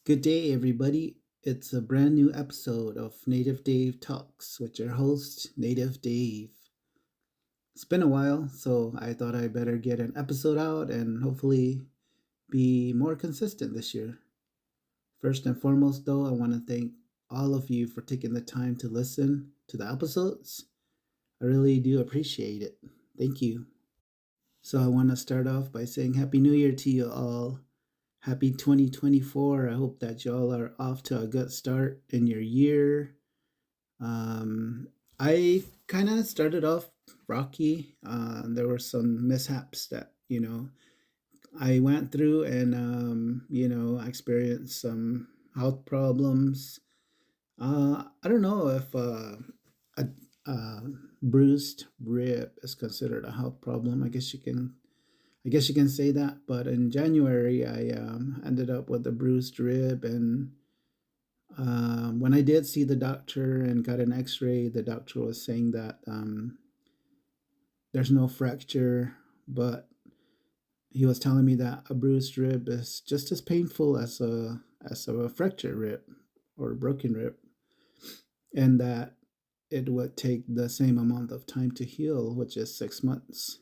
Good day, everybody. It's a brand new episode of Native Dave Talks with your host, Native Dave. It's been a while, so I thought I better get an episode out and hopefully be more consistent this year. First and foremost, though, I want to thank all of you for taking the time to listen to the episodes. I really do appreciate it. Thank you. So, I want to start off by saying Happy New Year to you all. Happy 2024. I hope that y'all are off to a good start in your year. Um, I kind of started off rocky. There were some mishaps that, I went through and, I experienced some health problems. I don't know if a, a bruised rib is considered a health problem. I guess you can say that. But in January, I ended up with a bruised rib, and when I did see the doctor and got an X-ray, the doctor was saying that there's no fracture, but he was telling me that a bruised rib is just as painful as a fractured rib or a broken rib, and that it would take the same amount of time to heal, which is 6 months.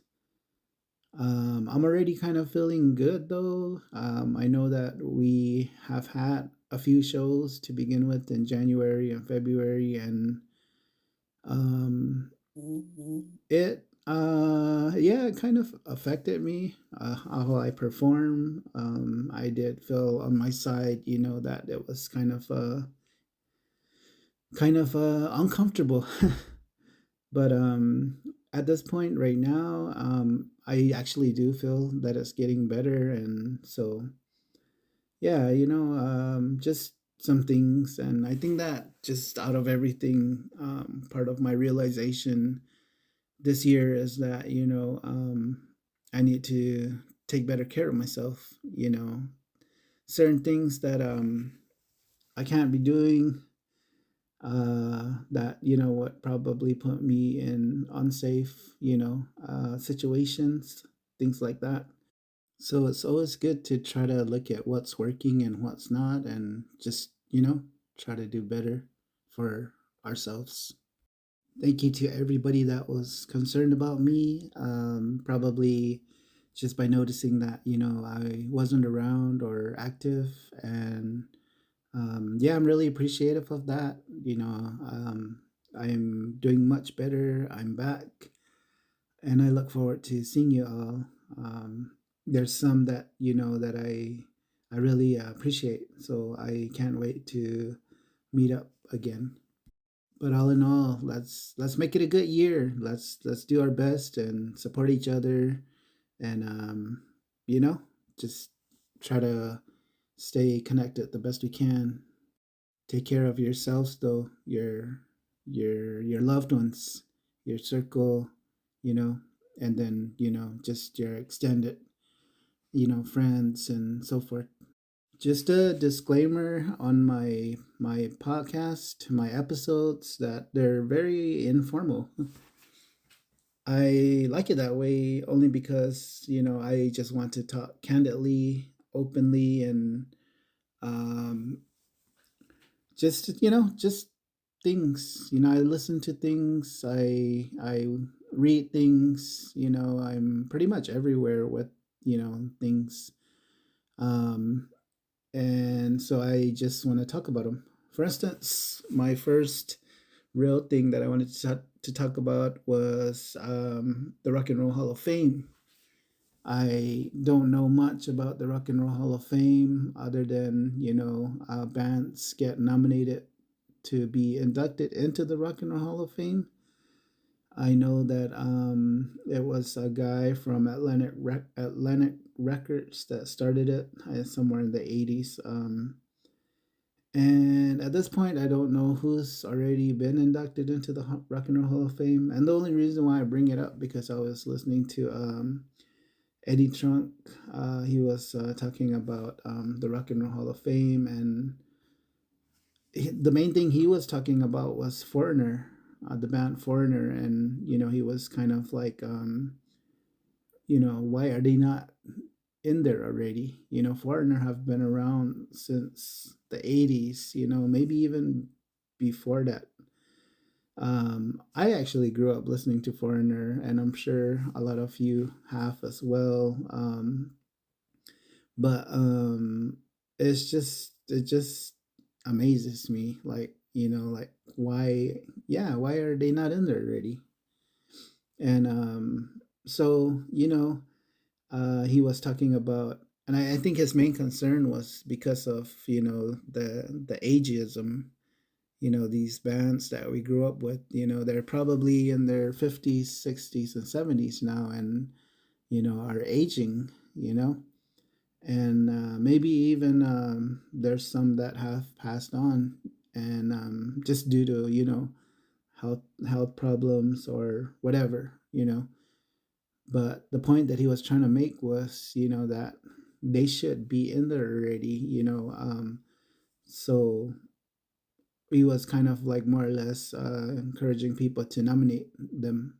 I'm already kind of feeling good though. I know that we have had a few shows to begin with in January and February, and um, it yeah, it kind of affected me how I perform. I did feel on my side, that it was kind of uncomfortable. But at this point right now, I actually do feel that it's getting better, and so yeah, just some things, and I think that just out of everything, part of my realization this year is that I need to take better care of myself. Certain things that I can't be doing that what probably put me in unsafe situations, things like that. So it's always good to try to look at what's working and what's not, and just try to do better for ourselves. Thank you to everybody that was concerned about me, probably just by noticing that I wasn't around or active. And yeah, I'm really appreciative of that. I'm doing much better. I'm back, and I look forward to seeing you all. There's some that that I really appreciate, so I can't wait to meet up again. But all in all, let's make it a good year. Let's do our best and support each other, and you know, just try to stay connected the best we can. Take care of yourselves though, your loved ones, your circle, you know, and then, just your extended, friends and so forth. Just a disclaimer on my podcast, my episodes, that they're very informal. I like it that way only because, I just want to talk candidly, openly, and um, just things. I listen to things. I read things. I'm pretty much everywhere with things. Um, and so I just want to talk about them. For instance, my first real thing that I wanted to talk about was the Rock and Roll Hall of Fame. I don't know much about the Rock and Roll Hall of Fame other than, bands get nominated to be inducted into the Rock and Roll Hall of Fame. I know that it was a guy from Atlantic Records that started it somewhere in the 80s. And at this point, I don't know who's already been inducted into the Rock and Roll Hall of Fame. And the only reason why I bring it up because I was listening to Eddie Trunk. He was talking about the Rock and Roll Hall of Fame, and the main thing he was talking about was Foreigner, the band Foreigner, and he was kind of like, why are they not? in there already. Foreigner have been around since the 80s, maybe even before that. I actually grew up listening to Foreigner, and I'm sure a lot of you have as well. But it just amazes me, like, like, why are they not in there already? And so he was talking about, and I think his main concern was because of the ageism. These bands that we grew up with, they're probably in their 50s, 60s, and 70s now, and are aging. And maybe even there's some that have passed on, and just due to health problems or whatever. But the point that he was trying to make was, that they should be in there already. So he was kind of like more or less encouraging people to nominate them,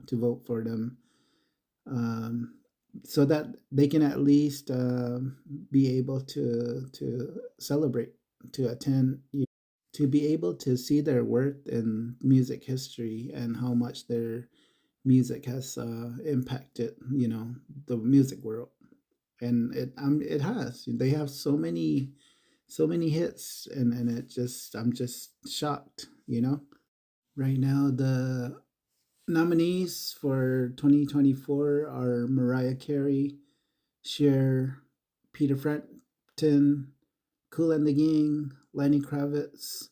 to vote for them, um, so that they can at least be able to celebrate, to attend, to be able to see their worth in music history and how much their music has impacted, the music world. And it has. They have so many hits, and I'm just shocked. Right now, the nominees for 2024 are Mariah Carey, Cher, Peter Frampton, Kool and the Gang, Lenny Kravitz,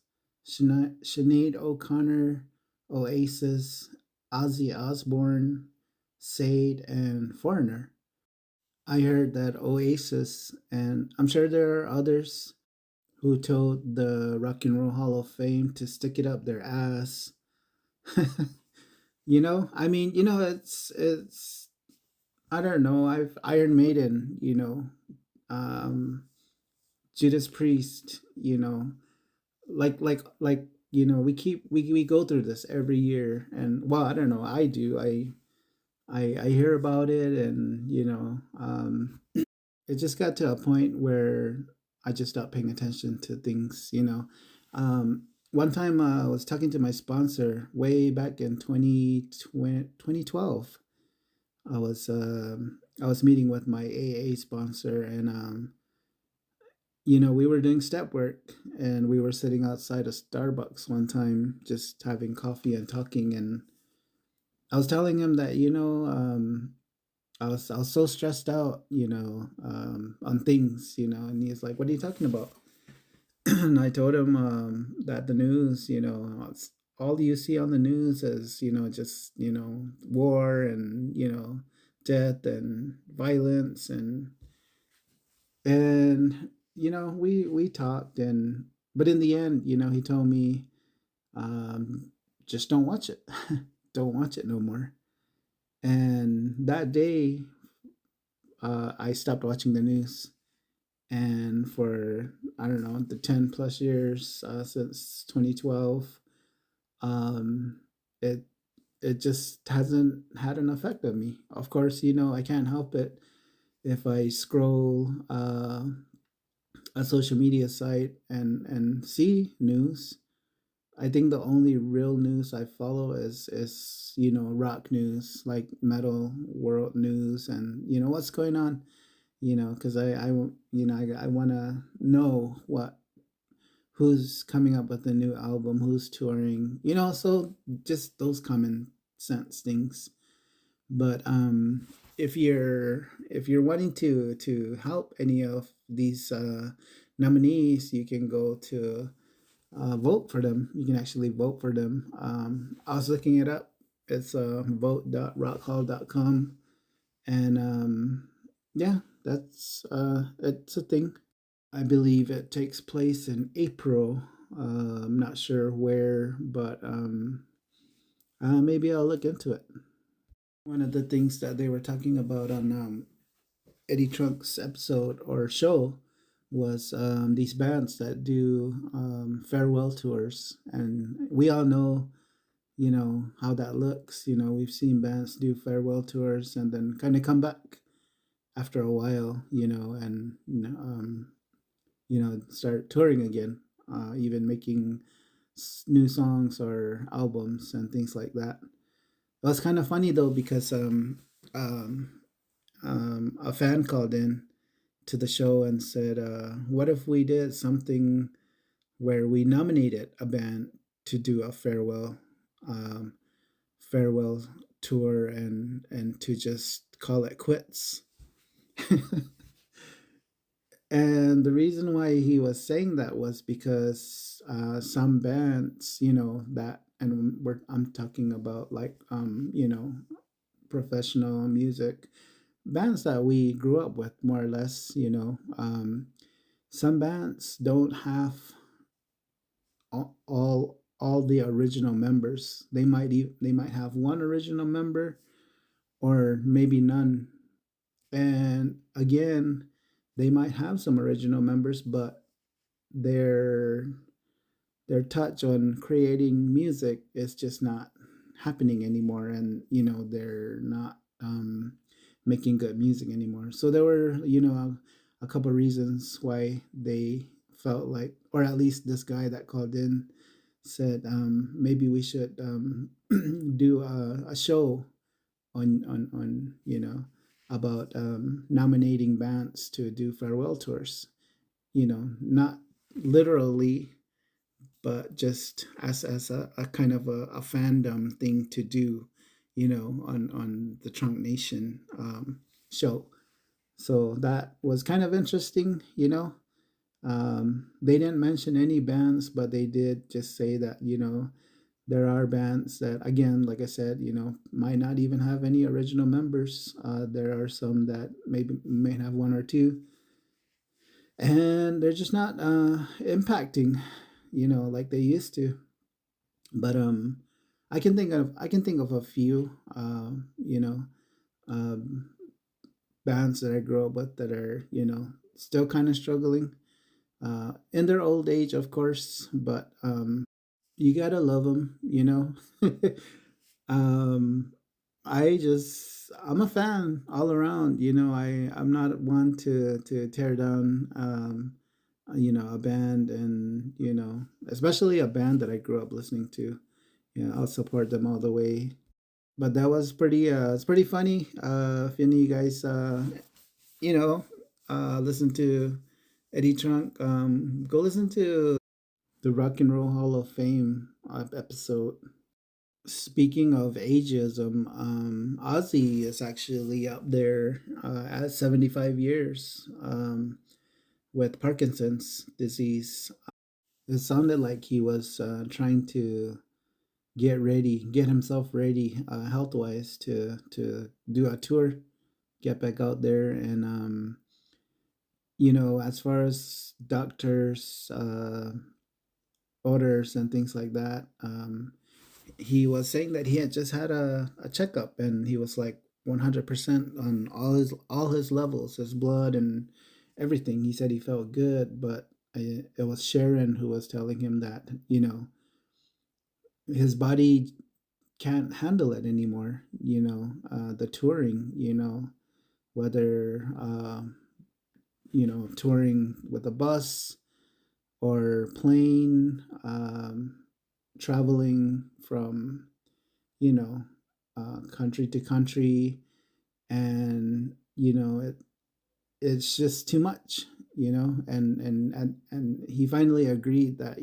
Sinead O'Connor, Oasis, Ozzy Osbourne, Sade, and Foreigner. I heard that Oasis, and I'm sure there are others, who told the Rock and Roll Hall of Fame to stick it up their ass. I mean, it's I don't know. I've Iron Maiden, um, Judas Priest, like we go through this every year, and well, I don't know. I do. I hear about it, and it just got to a point where I just stopped paying attention to things. One time I was talking to my sponsor way back in 2012. I was meeting with my AA sponsor, and we were doing step work, and we were sitting outside a Starbucks one time, just having coffee and talking, and I was telling him that I was so stressed out, on things, and he's like, "What are you talking about?" And I told him that the news, all you see on the news is, just war and death and violence, and we talked, and but in the end, he told me, um, just don't watch it, don't watch it no more. And that day, I stopped watching the news, and for I don't know, the 10 plus years since 2012, um, it it just hasn't had an effect on me. Of course, I can't help it if I scroll a social media site and see news. I think the only real news I follow is rock news, like metal world news, and what's going on. Because I want to know who's coming up with a new album, who's touring, so just those common sense things. But if you're wanting to help any of these nominees, you can go to vote for them. You can actually vote for them. I was looking it up. It's vote.rockhall.com, and yeah, that's it's a thing. I believe it takes place in April. I'm not sure where, but maybe I'll look into it. One of the things that they were talking about on Eddie Trunk's episode or show was these bands that do farewell tours, and we all know, how that looks. We've seen bands do farewell tours and then kind of come back after a while, and start touring again, even making new songs or albums and things like that. It was kind of funny though because um, a fan called in to the show and said, "What if we did something where we nominated a band to do a um, farewell tour and to just call it quits?" And the reason why he was saying that was because some bands, that, and I'm talking about like, professional music bands that we grew up with, more or less. Some bands don't have all the original members. They might have one original member or maybe none. And again, they might have some original members, but their their touch on creating music is just not happening anymore, and they're not making good music anymore. So there were a couple reasons why they felt like, or at least this guy that called in said, maybe we should do a show on about nominating bands to do farewell tours. Not literally, but just as a kind of a fandom thing to do, on the Trunk Nation show. So that was kind of interesting. They didn't mention any bands, but they did just say that there are bands that, again, like I said, might not even have any original members. There are some that maybe may have one or two, and they're just not impacting, like they used to. But I can think of a few, um, bands that I grew up with that are still kind of struggling in their old age, of course. But you gotta love them. um, I'm a fan all around. I'm not one to tear down a band, and especially a band that I grew up listening to. I'll support them all the way. But that was it's pretty funny. If any of you guys you know listen to Eddie Trunk, go listen to the Rock and Roll Hall of Fame episode. Speaking of ageism, Ozzy is actually up there at 75 years with Parkinson's disease. It sounded like he was trying to get himself ready, health wise, to do a tour, get back out there, and as far as doctors' orders and things like that, he was saying that he had just had a checkup, and he was like 100% on all his levels, his blood and everything. He said he felt good, but it was Sharon who was telling him that his body can't handle it anymore. The touring. Whether touring with a bus or plane, traveling from you know country to country, and it's just too much. And he finally agreed that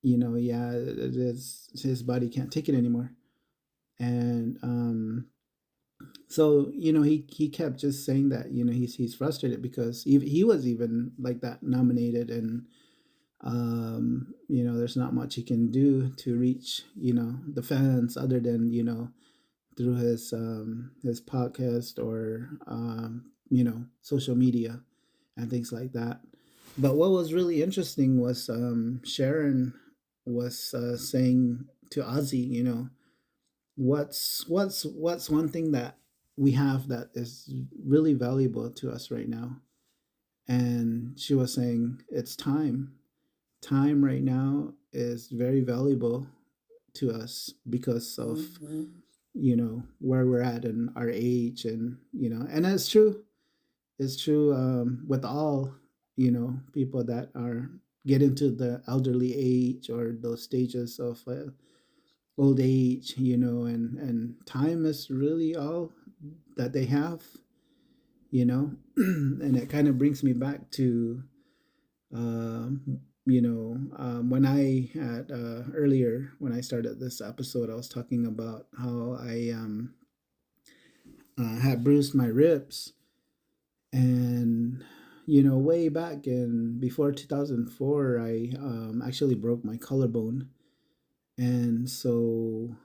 yeah, it is, his body can't take it anymore. And so he kept just saying that he's frustrated because he was even like that nominated, and there's not much he can do to reach the fans other than through his podcast or social media and things like that. But what was really interesting was Sharon was saying to Ozzy, what's one thing that we have that is really valuable to us right now? And she was saying it's time. Time right now is very valuable to us because of Mhm. where we're at in our age, and and it's true. It's true, with all people that are get into the elderly age or those stages of old age, and time is really all that they have, and it kind of brings me back to when I had earlier when I started this episode, I was talking about how I had bruised my ribs, and way back in before 2004, I actually broke my collarbone, and so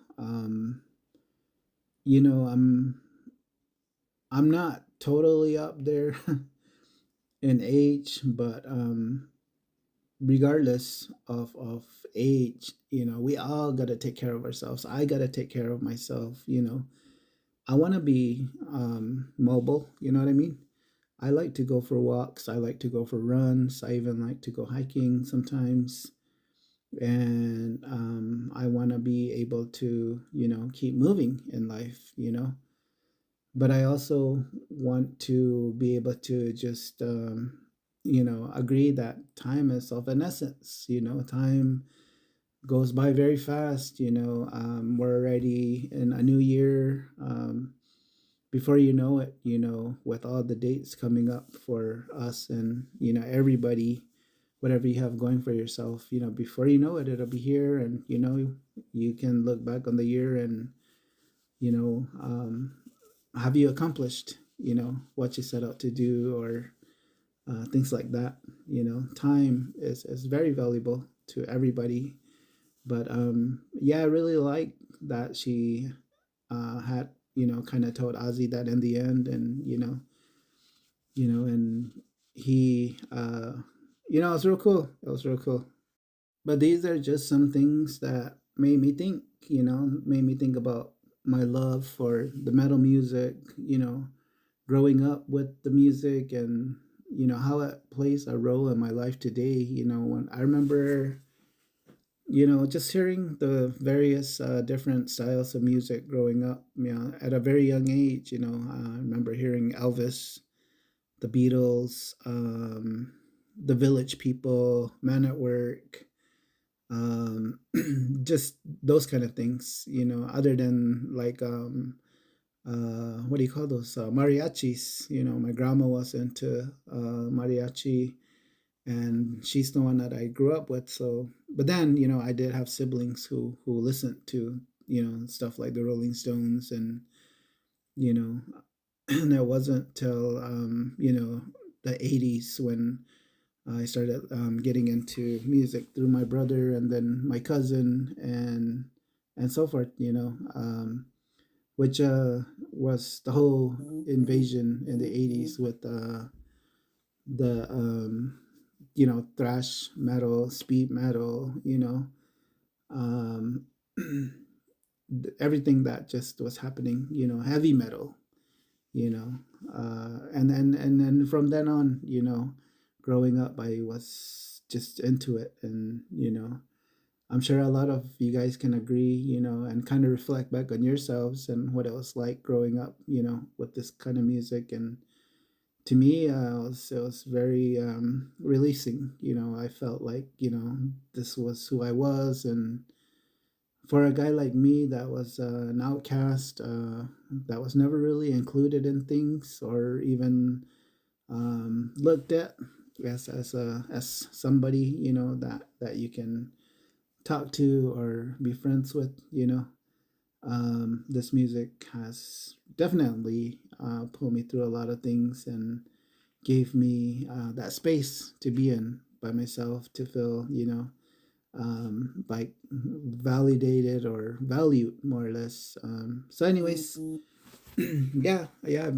you know I'm I'm not totally up there in age, but regardless of age, we all got to take care of ourselves. I got to take care of myself. I want to be mobile. You know what I mean? I like to go for walks. I like to go for runs. I even like to go hiking sometimes. And I want to be able to, keep moving in life, But I also want to be able to just, agree that time is of an essence. Time goes by very fast. We're already in a new year. Before you know it, with all the dates coming up for us and, everybody, whatever you have going for yourself, before you know it, it'll be here. And, you can look back on the year and, you know, um, have you accomplished, what you set out to do, or things like that. Time is very valuable to everybody. But yeah, I really like that she had, kind of told Ozzy that in the end, and and he, it was real cool. It was real cool. But these are just some things that made me think, made me think about my love for the metal music, growing up with the music, and how it plays a role in my life today. When I remember, just hearing the various different styles of music growing up, at a very young age. I remember hearing Elvis, the Beatles, the Village People, Men at Work, um, just those kind of things. Other than like what do you call those, mariachis. My grandma was into mariachi, and she's the one that I grew up with. So, but then I did have siblings who listened to stuff like the Rolling Stones, and you know, and it wasn't till the '80s when I started getting into music through my brother and then my cousin, and so forth. Which was the whole invasion in the '80s with the thrash metal, speed metal, um, everything that just was happening, heavy metal, and then from then on, growing up, I was just into it, and I'm sure a lot of you guys can agree, and kind of reflect back on yourselves and what it was like growing up, with this kind of music. And to me, it was very releasing. I felt like this was who I was, and for a guy like me that was an outcast, that was never really included in things or even looked at as somebody that you can talk to or be friends with. This music has definitely pulled me through a lot of things and gave me that space to be in by myself, to feel, like validated or valued, more or less. So, anyways, yeah, I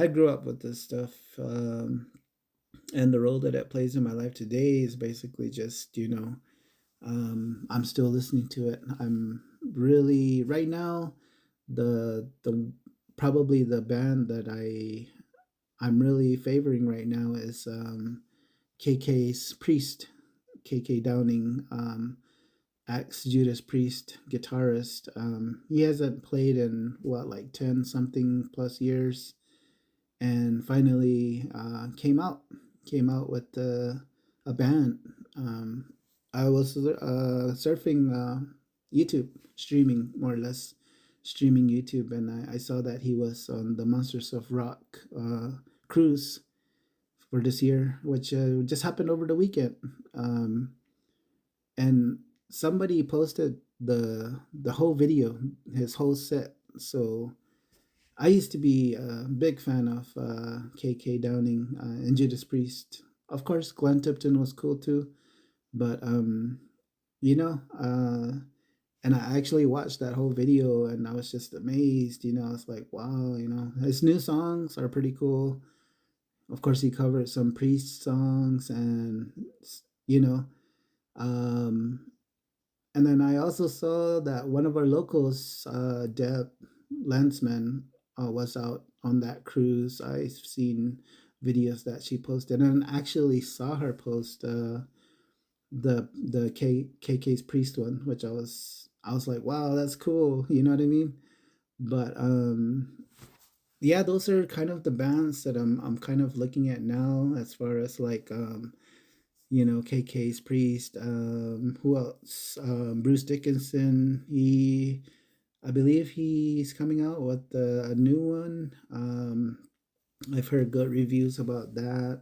grew up with this stuff, and the role that it plays in my life today is basically just, I'm still listening to it. I'm really right now the probably the band that I'm really favoring right now is KK's Priest, KK Downing. ex Judas Priest guitarist. He hasn't played in what, like 10 something plus years, and finally came out with a band. I was surfing YouTube, streaming more or less, streaming YouTube, and I saw that he was on the Monsters of Rock cruise for this year, which just happened over the weekend. Um, and somebody posted the whole video, his whole set. So I used to be a big fan of KK Downing and Judas Priest. Of course, Glenn Tipton was cool too, but you know, and I actually watched that whole video, and I was just amazed. I was like, wow, his new songs are pretty cool. Of course, he covered some Priest songs, and you know, um, and then I also saw that one of our locals, Deb Landsman, was out on that cruise. I've seen videos that she posted, and actually saw her post the KK's Priest one, which I was like, wow, that's cool. You know what I mean? But yeah, those are kind of the bands that I'm kind of looking at now, as far as like KK's Priest. Who else? Bruce Dickinson. I believe he's coming out with a new one. I've heard good reviews about that.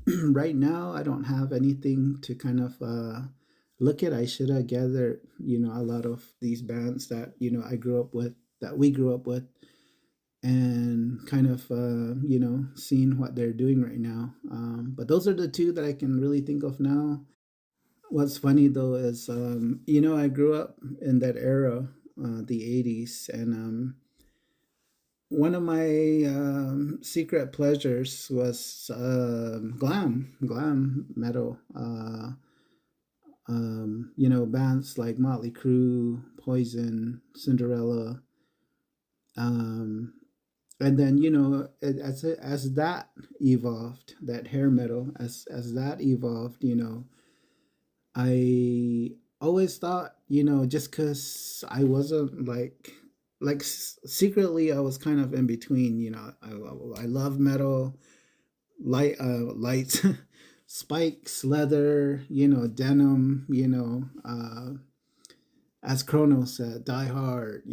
Right now, I don't have anything to kind of look at. I should have gathered, a lot of these bands that I grew up with, that we grew up with, and kind of seeing what they're doing right now. But those are the two that I can really think of now. What's funny though is I grew up in that era, the 80s, and one of my secret pleasures was glam metal. Bands like Motley Crue, Poison, Cinderella. um, and then as that evolved, that hair metal, as that evolved, I always thought, just because I wasn't secretly I was kind of in between. I love metal, light spikes, leather, denim, as Chronos said, Die Hard,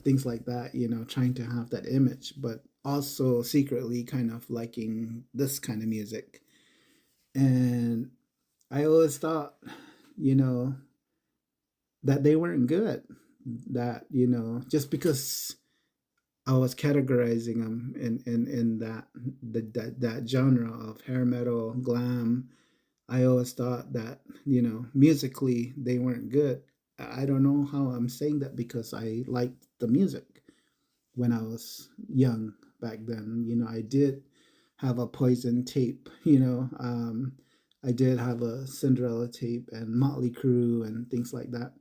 things like that, trying to have that image, but also secretly kind of liking this kind of music. And I always thought, you know, that they weren't good. That, just because I was categorizing them in that genre of hair metal, glam, I always thought that, musically they weren't good. I don't know how I'm saying that, because I liked the music when I was young back then. I did have a Poison tape, I did have a Cinderella tape and Motley Crue and things like that.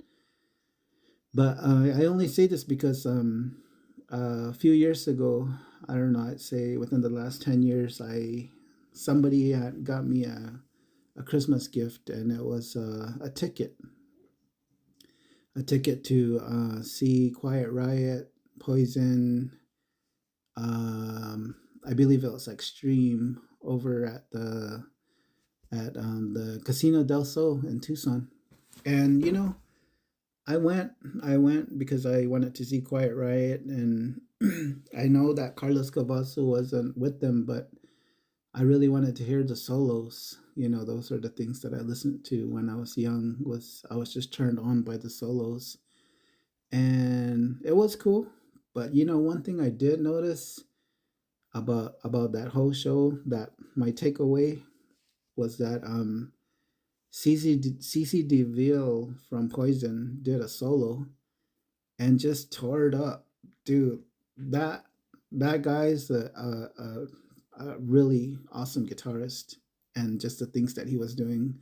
But I only say this because a few years ago, I don't know, I'd say within the last 10 years, somebody had got me a Christmas gift, and it was a ticket to see Quiet Riot, Poison. I believe it was Extreme over at the Casino del Sol in Tucson, and I went because I wanted to see Quiet Riot, and I know that Carlos Cavasso wasn't with them, but I really wanted to hear the solos. Those are the things that I listened to when I was young. I was just turned on by the solos, and it was cool. But one thing I did notice about that whole show, that my takeaway was that CC DeVille from Poison did a solo and just tore it up, dude. That that guy's a really awesome guitarist, and just the things that he was doing,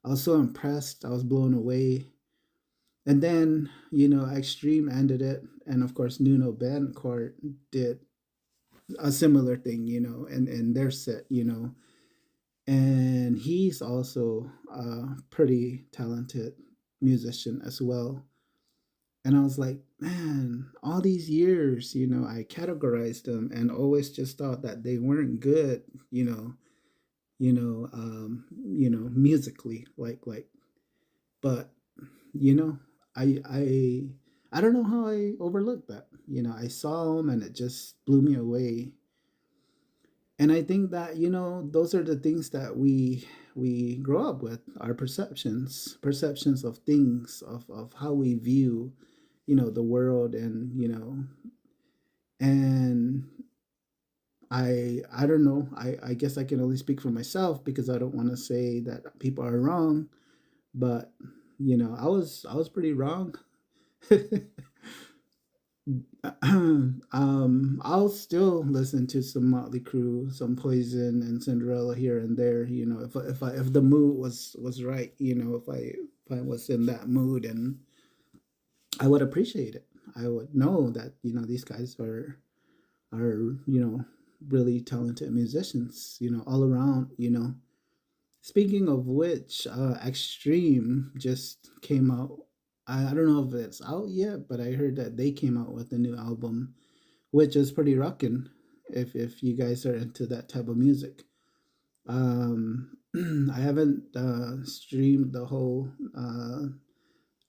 I was so impressed. I was blown away. And then Extreme ended it, and of course Nuno Bancourt did a similar thing, in their set, and he's also a pretty talented musician as well. And I was like, man, all these years, I categorized them and always just thought that they weren't good, musically, but you know, I don't know how I overlooked that. I saw them and it just blew me away. And I think that those are the things that we grow up with, our perceptions of things, of how we view the world, and I don't know, I guess I can only speak for myself because I don't want to say that people are wrong, but I was pretty wrong. I'll still listen to some Motley Crue, some Poison, and Cinderella here and there. If the mood was right. If I was in that mood, and I would appreciate it. I would know that these guys are really talented musicians. All around. Speaking of which, Extreme just came out. I don't know if it's out yet, but I heard that they came out with a new album, which is pretty rocking. If you guys are into that type of music, I haven't streamed the whole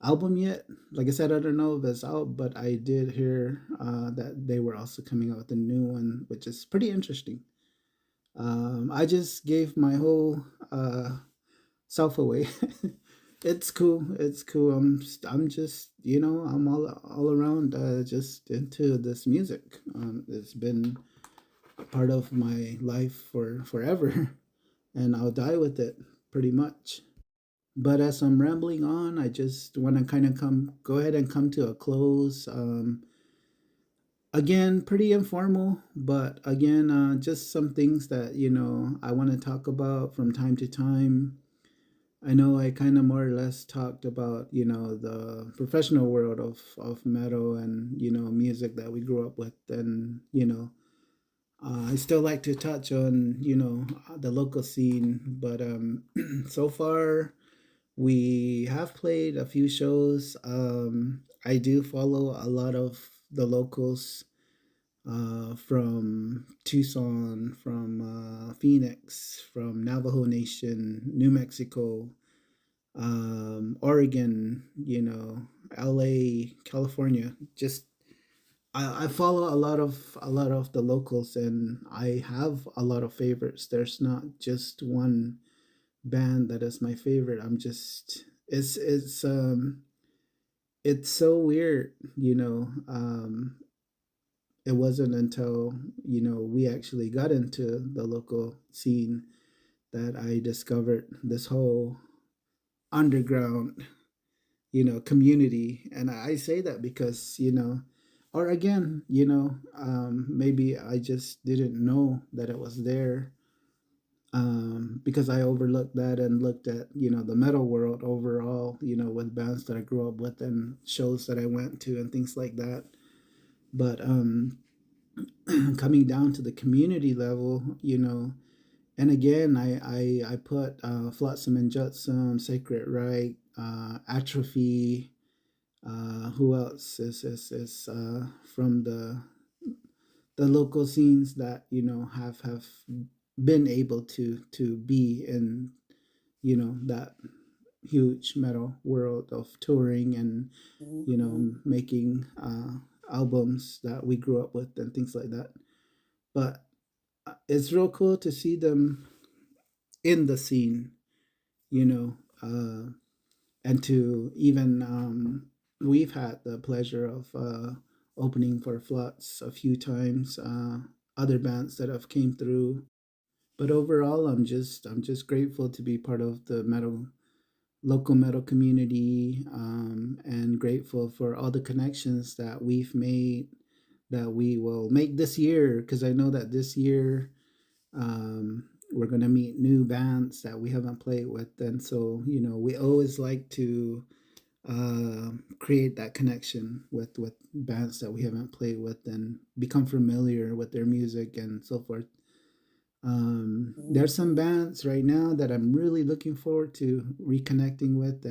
album yet. Like I said, I don't know if it's out, but I did hear that they were also coming out with a new one, which is pretty interesting. I just gave my whole self away. It's cool. It's cool. I'm just I'm all around just into this music. It's been a part of my life for forever, and I'll die with it pretty much. But as I'm rambling on, I just want to kind of go ahead and come to a close. Again, pretty informal, but again, just some things that I want to talk about from time to time. I know I kind of more or less talked about the professional world of metal and music that we grew up with, and I still like to touch on the local scene, but so far we have played a few shows. I do follow a lot of the locals from Tucson, from Phoenix, from Navajo Nation, New Mexico, Oregon, LA, California. Just I follow a lot of the locals, and I have a lot of favorites. There's not just one band that is my favorite. I'm just it's so weird. It wasn't until we actually got into the local scene that I discovered this whole underground community. And I say that because or again maybe I just didn't know that it was there, because I overlooked that and looked at the metal world overall, with bands that I grew up with and shows that I went to and things like that. But coming down to the community level, and again, I put Flotsam and Jetsam, Sacred Right, Atrophy. Who else is from the local scenes that have been able to be in that huge metal world of touring and making albums that we grew up with and things like that. But it's real cool to see them in the scene, you know, and to even we've had the pleasure of opening for Flux a few times. Other bands that have came through, but overall, I'm just grateful to be part of the local metal community, and grateful for all the connections that we've made, that we will make this year, because I know that this year we're going to meet new bands that we haven't played with. And so we always like to create that connection with bands that we haven't played with and become familiar with their music and so forth. There's some bands right now that I'm really looking forward to reconnecting with,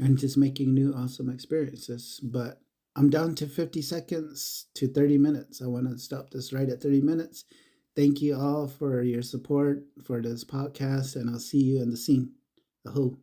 and just making new awesome experiences. But I'm down to 50 seconds to 30 minutes. I want to stop this right at 30 minutes. Thank you all for your support for this podcast, and I'll see you in the scene. Aho.